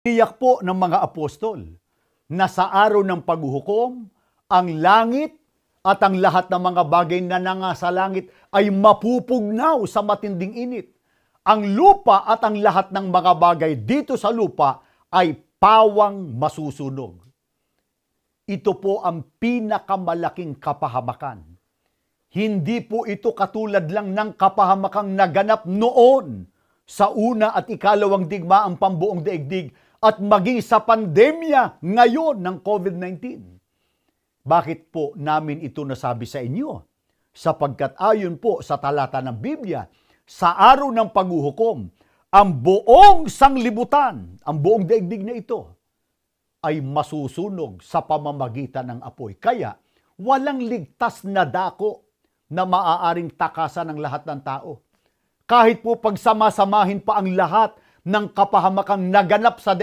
Tiyak po ng mga apostol na sa araw ng paghuhukom, ang langit at ang lahat ng mga bagay na nangasa langit ay mapupugnaw sa matinding init. Ang lupa at ang lahat ng mga bagay dito sa lupa ay pawang masusunog. Ito po ang pinakamalaking kapahamakan. Hindi po ito katulad lang ng kapahamakang naganap noon sa una at ikalawang digmaang pambuong daigdig at maging sa pandemya ngayon ng COVID-19. Bakit po namin ito nasabi sa inyo? Sapagkat ayon po sa talata ng Biblia, sa araw ng paghuhukom, ang buong sanglibutan, ang buong daigdig na ito, ay masusunog sa pamamagitan ng apoy. Kaya, walang ligtas na dako na maaaring takasan ng lahat ng tao. Kahit po pagsamasamahin pa ang lahat ng kapahamakang naganap sa